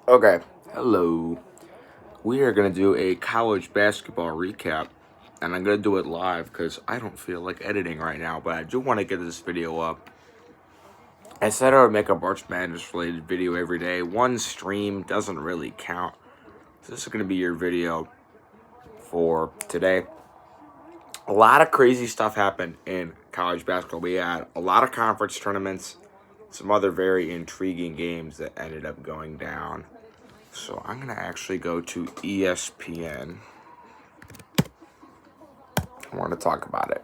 Okay, hello. We are going to do a college basketball recap, and I'm going to do it live because I don't feel like editing right now, but I do want to get this video up. I said I would make a March Madness related video every day. One stream doesn't really count. So this is going to be your video for today. A lot of crazy stuff happened in college basketball. We had a lot of conference tournaments, some other very intriguing games that ended up going down. So I'm going to actually go to ESPN. I want to talk about it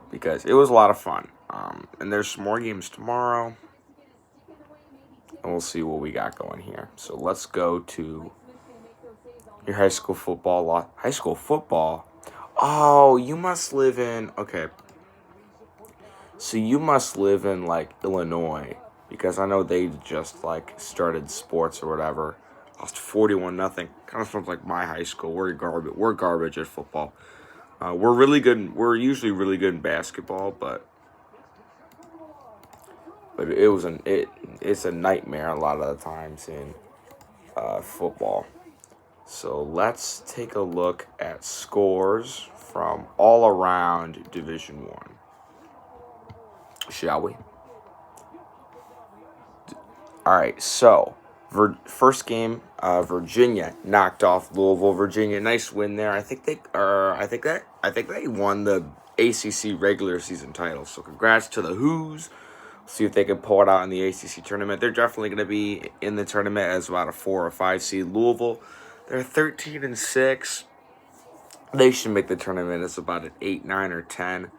because it was a lot of fun. And there's some more games tomorrow. And we'll see what we got going here. So let's go to your high school football. High school football? Oh, you must live in... Okay. So you must live in, like, Illinois. Because I know they just, like, started sports or whatever. Lost 41-0. Kind of sounds like my high school. We're garbage at football. We're really good. We're usually really good in basketball, but it's a nightmare a lot of the times in football. So let's take a look at scores from all around Division I. Shall we? All right. So first game, Virginia knocked off Louisville. Virginia, nice win there. I think they won the ACC regular season title. So congrats to the Hoos. See if they can pull it out in the ACC tournament. They're definitely going to be in the tournament as about a 4 or 5 seed. Louisville, they're 13-6. They should make the tournament as about an 8, 9, or 10,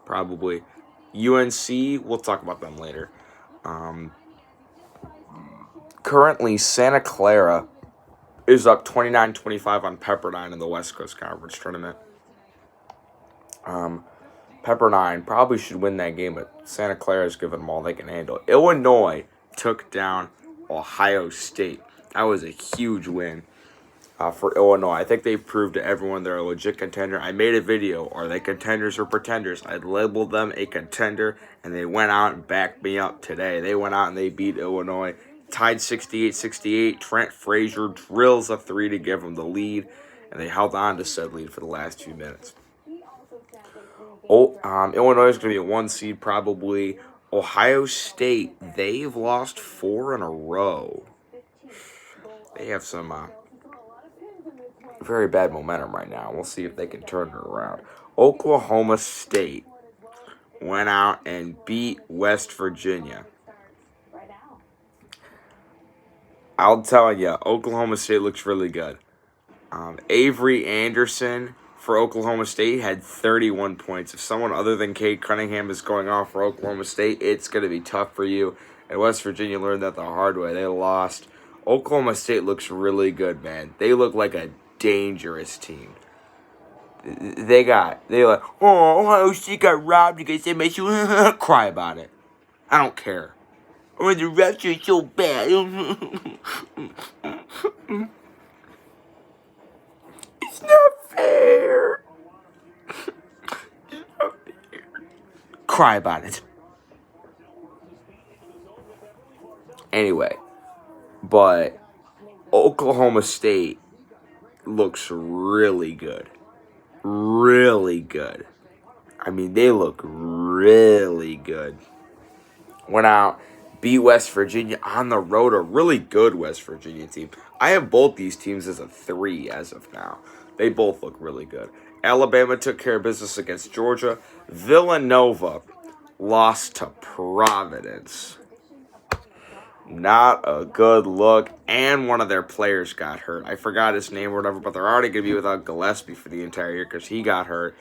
probably. UNC, we'll talk about them later. Currently, Santa Clara is up 29-25 on Pepperdine in the West Coast Conference tournament. Pepperdine probably should win that game, but Santa Clara's given them all they can handle. Illinois took down Ohio State. That was a huge win for Illinois. I think they proved to everyone they're a legit contender. I made a video, are they contenders or pretenders? I labeled them a contender, and they went out and backed me up today. They went out and they beat Illinois, tied 68-68. Trent Frazier drills a 3 to give them the lead, and they held on to said lead for the last few minutes. Illinois is going to be a 1 seed probably. Ohio State, they've lost 4 in a row. They have some very bad momentum right now. We'll see if they can turn it around. Oklahoma State went out and beat West Virginia. I'll tell you, Oklahoma State looks really good. Avery Anderson for Oklahoma State had 31 points. If someone other than Cade Cunningham is going off for Oklahoma State, it's going to be tough for you. And West Virginia learned that the hard way. They lost. Oklahoma State looks really good, man. They look like a dangerous team. They're like, oh, Ohio State got robbed because they made you cry about it. I don't care. Oh, the refs are so bad. It's not fair. It's not fair. Cry about it. Anyway, but Oklahoma State looks really good. Really good. I mean, they look really good. Went out, beat West Virginia on the road, a really good West Virginia team. I have both these teams as a 3 as of now. They both look really good. Alabama took care of business against Georgia. Villanova lost to Providence. Not a good look, and one of their players got hurt. I forgot his name or whatever, but they're already going to be without Gillespie for the entire year because he got hurt.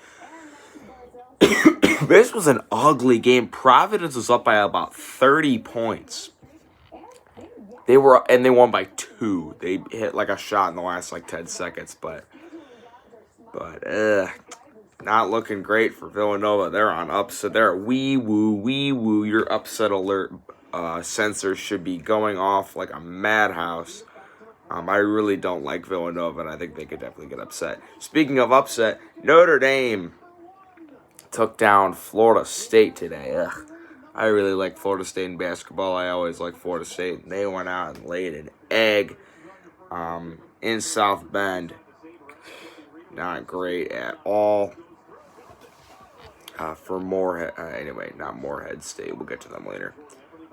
This was an ugly game. Providence was up by about 30 points. They won by 2. They hit like a shot in the last 10 seconds, but not looking great for Villanova. They're on upset. They're wee woo. Your upset alert sensors should be going off like a madhouse. I really don't like Villanova, and I think they could definitely get upset. Speaking of upset, Notre Dame took down Florida State today. I really like Florida State in basketball. I always like Florida State. They went out and laid an egg in South Bend. Not great at all. For Moorhead, anyway, not Moorhead State. We'll get to them later.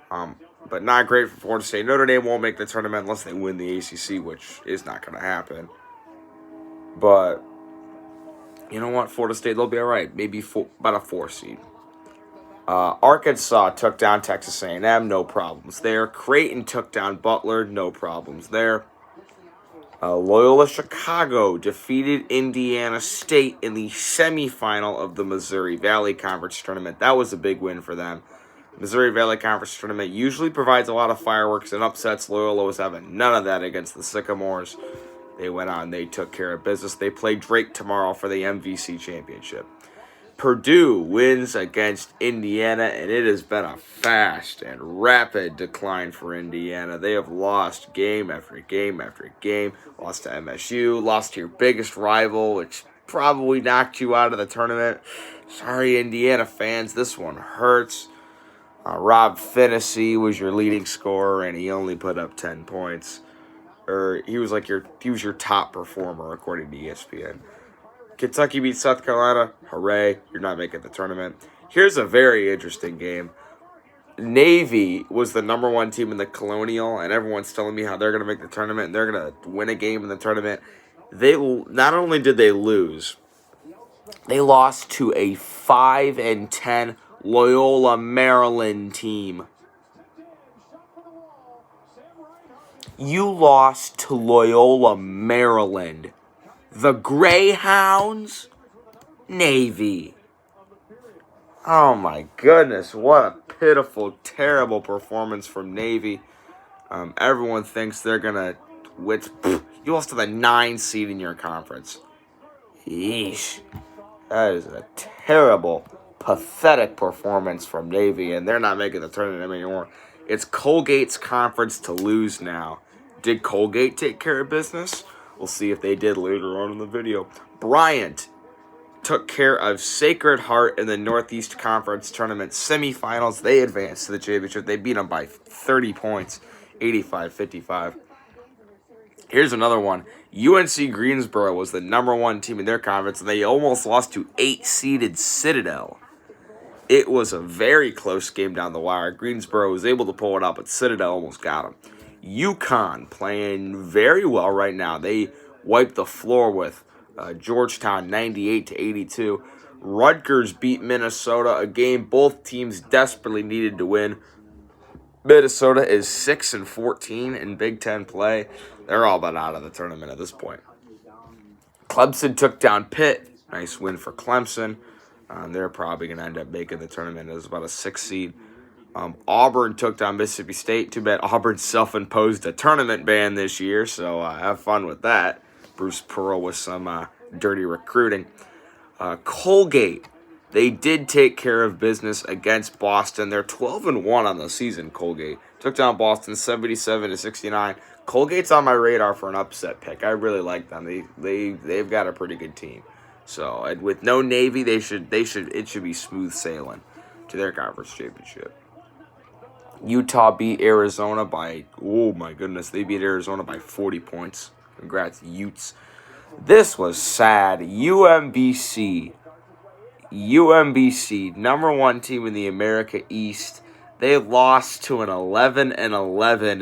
But not great for Florida State. Notre Dame won't make the tournament unless they win the ACC, which is not going to happen. But you know what? Florida State, they'll be all right. Maybe about a 4 seed. Arkansas took down Texas A&M, no problems there. Creighton took down Butler, no problems there. Loyola Chicago defeated Indiana State in the semifinal of the Missouri Valley Conference Tournament. That was a big win for them. Missouri Valley Conference Tournament usually provides a lot of fireworks and upsets. Loyola was having none of that against the Sycamores. They went on, they took care of business. They play Drake tomorrow for the MVC Championship. Purdue wins against Indiana, and it has been a fast and rapid decline for Indiana. They have lost game after game after game. Lost to MSU, lost to your biggest rival, which probably knocked you out of the tournament. Sorry, Indiana fans, this one hurts. Rob Finney was your leading scorer, and he only put up 10 points. He was your top performer according to ESPN. Kentucky beat South Carolina. Hooray, you're not making the tournament. Here's a very interesting game. Navy was the number 1 team in the Colonial, and everyone's telling me how they're going to make the tournament, and they're going to win a game in the tournament. Not only did they lose, they lost to a 5-10 Loyola Maryland team. You lost to Loyola Maryland. The Greyhounds, Navy. Oh my goodness, what a pitiful, terrible performance from Navy. Everyone thinks they're going to win. You lost to the 9 seed in your conference. Yeesh. That is a terrible, pathetic performance from Navy, and they're not making the tournament anymore. It's Colgate's conference to lose now. Did Colgate take care of business? We'll see if they did later on in the video. Bryant took care of Sacred Heart in the Northeast Conference Tournament semifinals. They advanced to the championship. They beat them by 30 points, 85-55. Here's another one. UNC Greensboro was the number 1 team in their conference, and they almost lost to 8-seeded Citadel. It was a very close game down the wire. Greensboro was able to pull it up, but Citadel almost got them. UConn playing very well right now. They wiped the floor with Georgetown 98-82. Rutgers beat Minnesota, a game both teams desperately needed to win. Minnesota is 6-14 in Big Ten play. They're all but out of the tournament at this point. Clemson took down Pitt. Nice win for Clemson. They're probably going to end up making the tournament as about a 6 seed. Auburn took down Mississippi State. Too bad Auburn self-imposed a tournament ban this year, so have fun with that. Bruce Pearl with some dirty recruiting. Colgate, they did take care of business against Boston. They're 12-1 on the season, Colgate. Took down Boston 77-69. Colgate's on my radar for an upset pick. I really like them. They've got a pretty good team. So, and with no Navy, it should be smooth sailing to their conference championship. Utah beat Arizona by, oh my goodness, they beat Arizona by 40 points. Congrats, Utes. This was sad. UMBC, number 1 team in the America East. They lost to an 11-11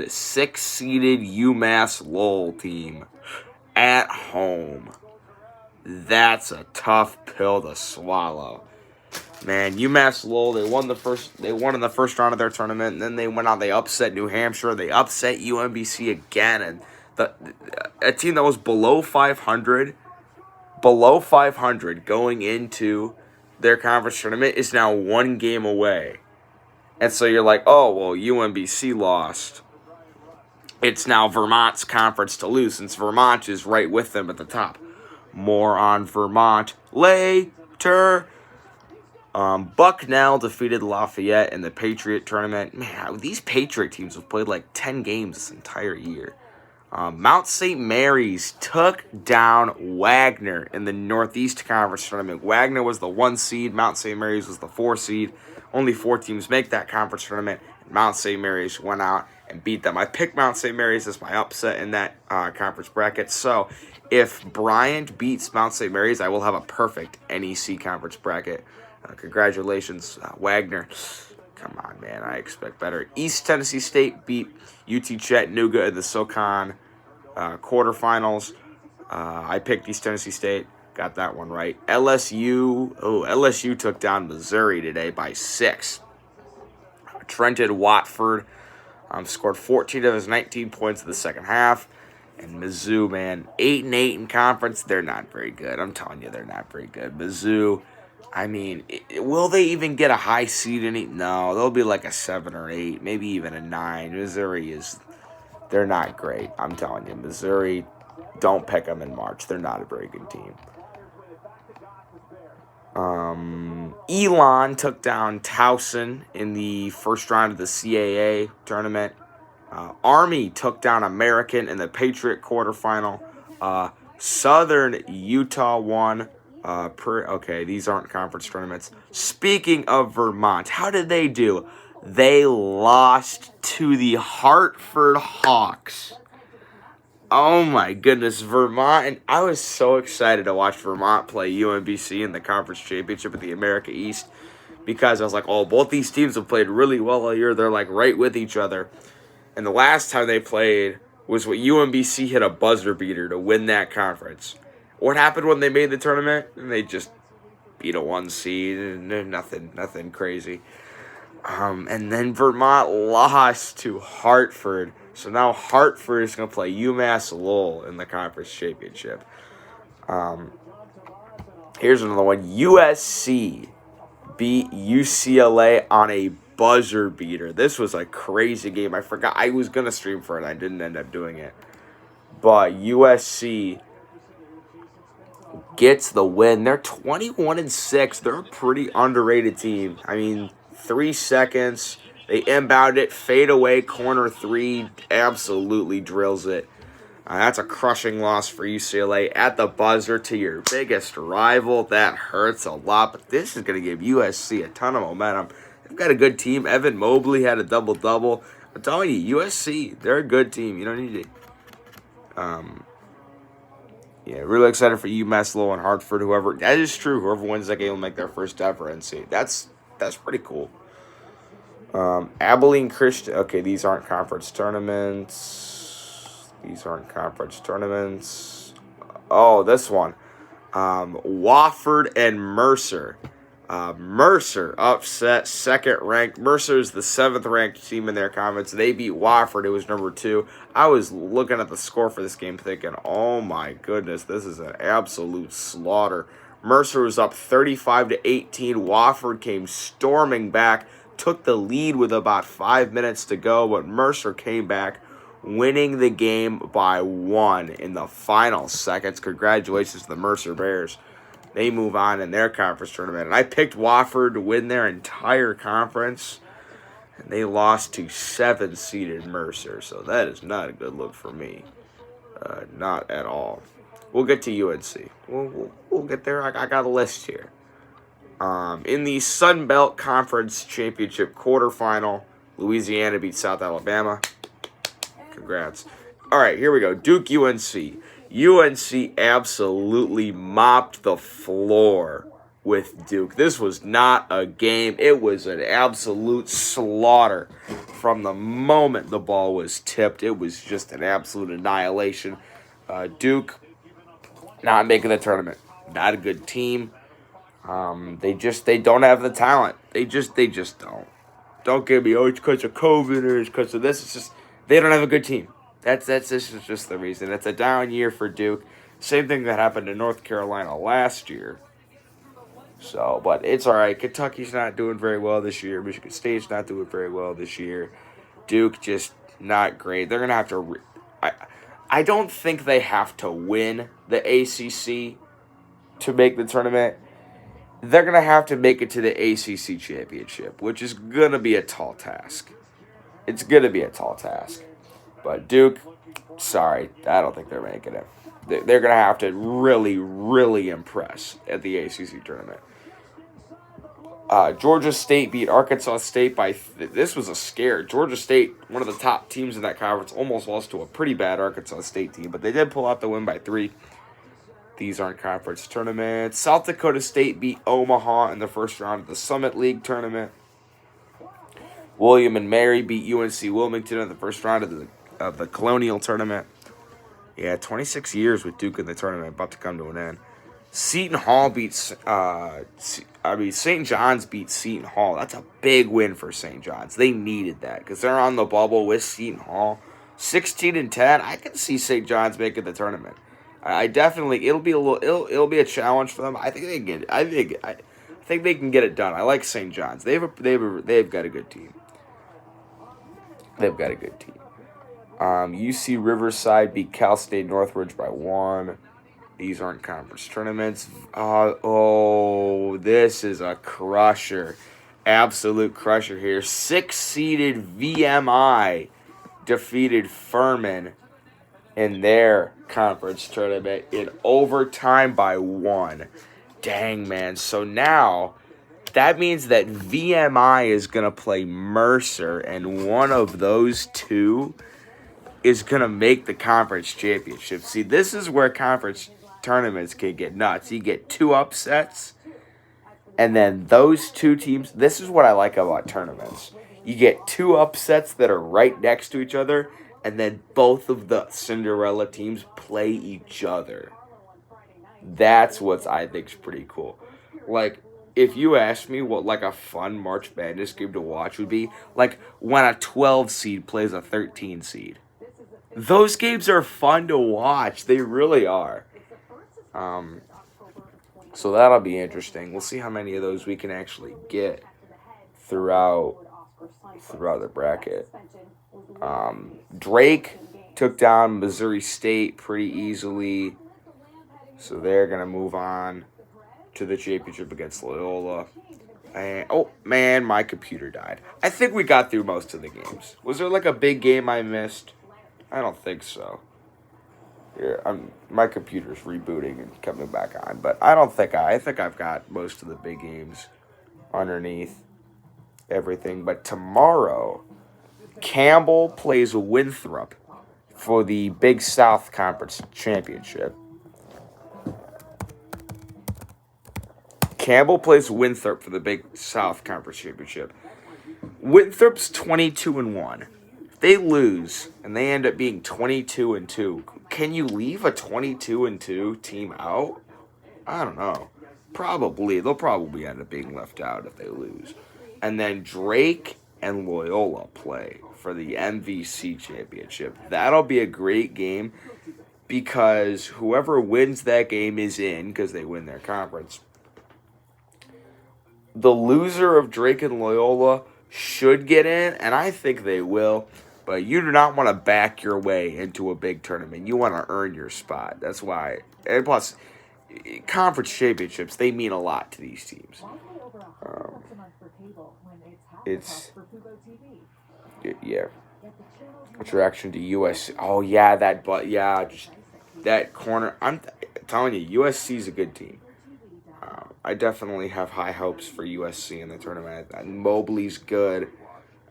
6-seeded UMass Lowell team at home. That's a tough pill to swallow. Man, UMass Lowell, they won in the first round of their tournament, and then they went on, they upset New Hampshire, they upset UMBC again, and a team that was below 500 going into their conference tournament is now 1 game away. And so you're like, oh, well, UMBC lost. It's now Vermont's conference to lose, since Vermont is right with them at the top. More on Vermont later. Bucknell defeated Lafayette in the Patriot tournament. Man, these Patriot teams have played like 10 games this entire year. Mount St. Mary's took down Wagner in the Northeast Conference tournament. Wagner was the 1 seed. Mount St. Mary's was the 4 seed. Only 4 teams make that conference tournament. And Mount St. Mary's went out and beat them. I picked Mount St. Mary's as my upset in that conference bracket. So if Bryant beats Mount St. Mary's, I will have a perfect NEC conference bracket. Congratulations, Wagner. Come on, man. I expect better. East Tennessee State beat UT Chattanooga in the SoCon quarterfinals. I picked East Tennessee State. Got that one right. LSU took down Missouri today by 6. Trenton Watford scored 14 of his 19 points in the second half. And Mizzou, man, 8-8 in conference. They're not very good. I'm telling you, they're not very good. Mizzou, I mean, will they even get a high seed in it? No, they'll be like a 7 or 8, maybe even a 9. Missouri they're not great. I'm telling you, Missouri, don't pick them in March. They're not a very good team. Elon took down Towson in the first round of the CAA tournament. Army took down American in the Patriot quarterfinal. Southern Utah won. Okay, these aren't conference tournaments. Speaking of Vermont, how did they do? They lost to the Hartford Hawks. Oh my goodness, Vermont. And I was so excited to watch Vermont play UMBC in the conference championship of the America East because I was like, oh, both these teams have played really well all year. They're like right with each other. And the last time they played was when UMBC hit a buzzer beater to win that conference. What happened when they made the tournament? And they just beat a 1 seed and nothing crazy. And then Vermont lost to Hartford. So now Hartford is going to play UMass Lowell in the conference championship. Here's another one. USC beat UCLA on a buzzer beater. This was a crazy game. I forgot. I was going to stream for it. I didn't end up doing it. But USC gets the win. They're 21-6. They're a pretty underrated team. I mean, 3 seconds. They inbound it, fade away, corner 3, absolutely drills it. That's a crushing loss for UCLA at the buzzer to your biggest rival. That hurts a lot, but this is going to give USC a ton of momentum. They've got a good team. Evan Mobley had a double-double. I'm telling you, USC, they're a good team. You don't need to... Yeah, really excited for UMass Lowell and Hartford. That is true. Whoever wins that game will make their first ever NC. That's pretty cool. Abilene Christian. Okay, these aren't conference tournaments. Oh, this one. Wofford and Mercer. Mercer upset second-ranked. Mercer's the 7th-ranked team in their conference. They beat Wofford. It was number 2. I was looking at the score for this game thinking, oh my goodness, this is an absolute slaughter. Mercer was up 35-18. Wofford came storming back, took the lead with about 5 minutes to go, but Mercer came back, winning the game by 1 in the final seconds. Congratulations to the Mercer Bears. They move on in their conference tournament. And I picked Wofford to win their entire conference, and they lost to 7-seeded Mercer. So that is not a good look for me. Not at all. We'll get to UNC. We'll get there. I got a list here. In the Sun Belt Conference Championship quarterfinal, Louisiana beat South Alabama. Congrats. All right, here we go. Duke UNC. UNC absolutely mopped the floor with Duke. This was not a game. It was an absolute slaughter. From the moment the ball was tipped, it was just an absolute annihilation. Duke not making the tournament. Not a good team. They don't have the talent. They just don't. Don't give me, it's because of COVID or it's because of this. It's just they don't have a good team. This is just the reason. It's a down year for Duke. Same thing that happened to North Carolina last year. So, but it's all right. Kentucky's not doing very well this year. Michigan State's not doing very well this year. Duke just not great. They're gonna have to. I don't think they have to win the ACC to make the tournament. They're gonna have to make it to the ACC championship, which is gonna be a tall task. It's gonna be a tall task. But Duke, sorry, I don't think they're making it. They're going to have to really, really impress at the ACC tournament. Georgia State beat Arkansas State by. This was a scare. Georgia State, one of the top teams in that conference, almost lost to a pretty bad Arkansas State team, but they did pull out the win by 3. These aren't conference tournaments. South Dakota State beat Omaha in the first round of the Summit League tournament. William and Mary beat UNC Wilmington in the first round of the Colonial tournament. Yeah, 26 years with Duke in the tournament, about to come to an end. Seton Hall beats, St. John's beat Seton Hall. That's a big win for St. John's. They needed that because they're on the bubble with Seton Hall. 16-10. I can see St. John's making the tournament. I definitely. It'll be a challenge for them. I think they can get it. I think they can get it done. I like St. John's. They've got a good team. They've got a good team. UC Riverside beat Cal State Northridge by 1. These aren't conference tournaments. This is a crusher. Absolute crusher here. 6-seeded VMI defeated Furman in their conference tournament in overtime by 1. Dang, man. So now that means that VMI is going to play Mercer, and one of those two is going to make the conference championship. See, this is where conference tournaments can get nuts. You get 2 upsets, and then those 2 teams. This is what I like about tournaments. You get 2 upsets that are right next to each other, and then both of the Cinderella teams play each other. That's what I think is pretty cool. Like, if you ask me what like a fun March Madness game to watch would be, like when a 12 seed plays a 13 seed. Those games are fun to watch. They really are. So that'll be interesting. We'll see how many of those we can actually get throughout the bracket. Drake took down Missouri State pretty easily, so they're gonna move on to the championship against Loyola. And oh man, my computer died. I think we got through most of the games. Was there like a big game I missed? I don't think so. Here, my computer's rebooting and coming back on, but I think I've got most of the big games underneath everything. But tomorrow, Campbell plays Winthrop for the Big South Conference Championship. Campbell plays Winthrop for the Big South Conference Championship. Winthrop's 22-1. If they lose and they end up being 22-2, can you leave a 22-2 team out? I don't know. Probably. They'll probably end up being left out if they lose. And then Drake and Loyola play for the MVC Championship. That'll be a great game because whoever wins that game is in because they win their conference. The loser of Drake and Loyola should get in, and I think they will. But you do not want to back your way into a big tournament. You want to earn your spot. That's why. And plus, conference championships, they mean a lot to these teams. Yeah. What's your reaction to USC? Oh, yeah, that corner. I'm telling you, USC is a good team. I definitely have high hopes for USC in the tournament. Mobley's good.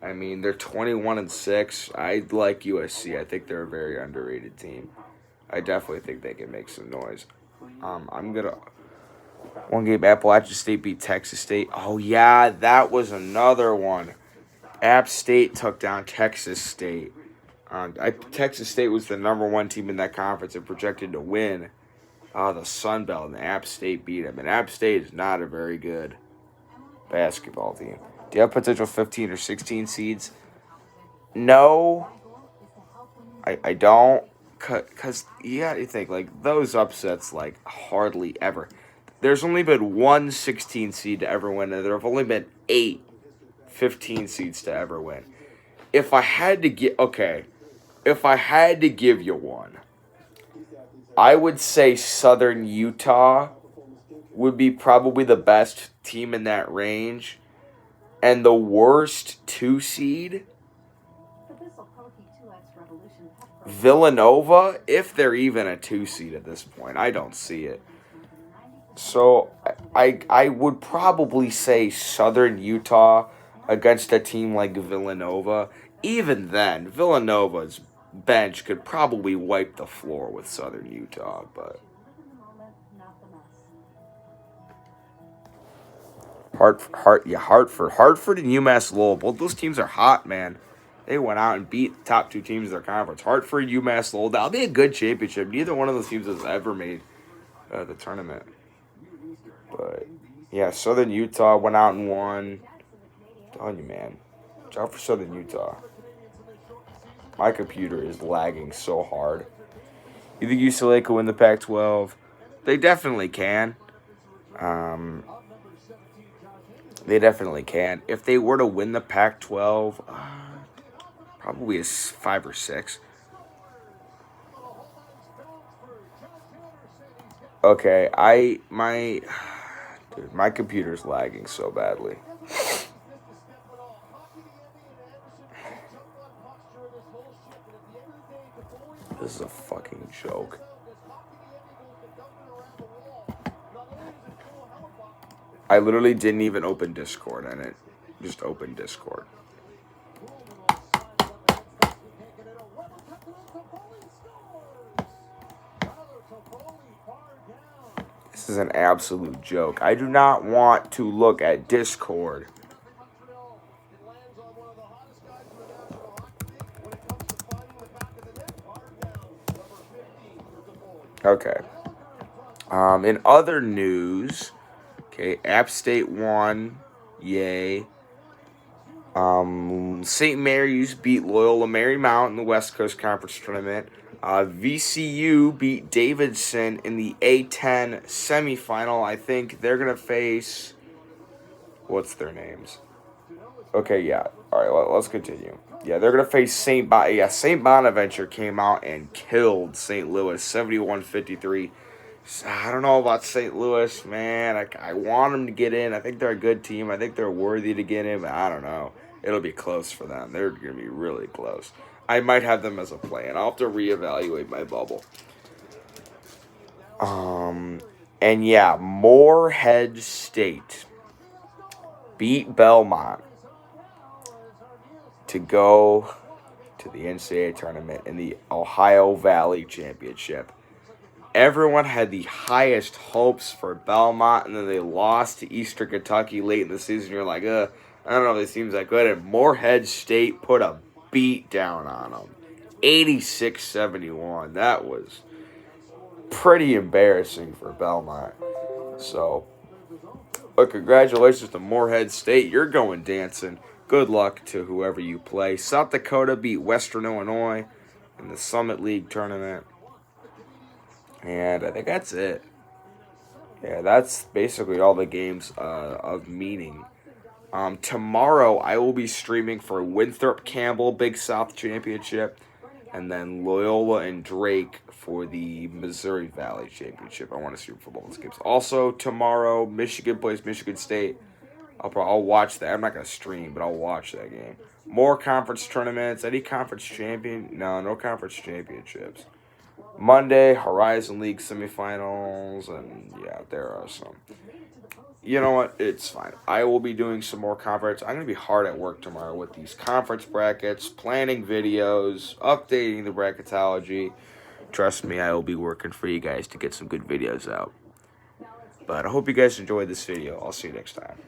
I mean, they're 21-6. I like USC. I think they're a very underrated team. I definitely think they can make some noise. One game, Appalachian State beat Texas State. Oh, yeah, that was another one. App State took down Texas State. Texas State was the number 1 team in that conference and projected to win the Sun Belt, and App State beat them. And App State is not a very good basketball team. Do you have potential 15 or 16 seeds? No, I don't. Because you got to think, like, those upsets, like, hardly ever. There's only been 1 16 seed to ever win, and there have only been 8 15 seeds to ever win. If I had to give you one, I would say Southern Utah would be probably the best team in that range. And the worst 2 seed, Villanova, if they're even a 2 seed at this point. I don't see it. So I would probably say Southern Utah against a team like Villanova. Even then, Villanova's bench could probably wipe the floor with Southern Utah, but Hartford and UMass Lowell. Both those teams are hot, man. They went out and beat the top two teams in their conference. Hartford, UMass Lowell. That'll be a good championship. Neither one of those teams has ever made the tournament. But yeah, Southern Utah went out and won. I'm telling you, man. Watch out for Southern Utah. My computer is lagging so hard. You think UCLA could win the Pac-12? They definitely can. They definitely can. If they were to win the Pac-12, probably a 5 or 6. Okay, dude, my computer's lagging so badly. This is a fucking joke. I literally didn't even open Discord and it just opened Discord. This is an absolute joke. I do not want to look at Discord. Okay. In other news, okay, App State won. Yay. St. Mary's beat Loyola Marymount in the West Coast Conference Tournament. VCU beat Davidson in the A10 semifinal. I think they're going to face... What's their names? Okay, yeah. All right, let's continue. Yeah, they're going to face St. Bonaventure came out and killed St. Louis 71-53. I don't know about St. Louis, man. I want them to get in. I think they're a good team. I think they're worthy to get in, but I don't know. It'll be close for them. They're going to be really close. I might have them as a play, and I'll have to reevaluate my bubble. And yeah, Morehead State beat Belmont to go to the NCAA tournament in the Ohio Valley Championship. Everyone had the highest hopes for Belmont, and then they lost to Eastern Kentucky late in the season. You're like, I don't know if this team's that good. And Morehead State put a beat down on them. 86-71. That was pretty embarrassing for Belmont. So, but congratulations to Morehead State. You're going dancing. Good luck to whoever you play. South Dakota beat Western Illinois in the Summit League tournament. And I think that's it. Yeah, that's basically all the games of meaning. Tomorrow, I will be streaming for Winthrop Campbell Big South Championship, and then Loyola and Drake for the Missouri Valley Championship. I want to stream for both those games. Also, tomorrow, Michigan plays Michigan State. I'll watch that. I'm not going to stream, but I'll watch that game. More conference tournaments. Any conference champion? No conference championships. Monday, Horizon League semifinals, and yeah, there are some. You know what? It's fine. I will be doing some more conference. I'm going to be hard at work tomorrow with these conference brackets, planning videos, updating the bracketology. Trust me, I will be working for you guys to get some good videos out. But I hope you guys enjoyed this video. I'll see you next time.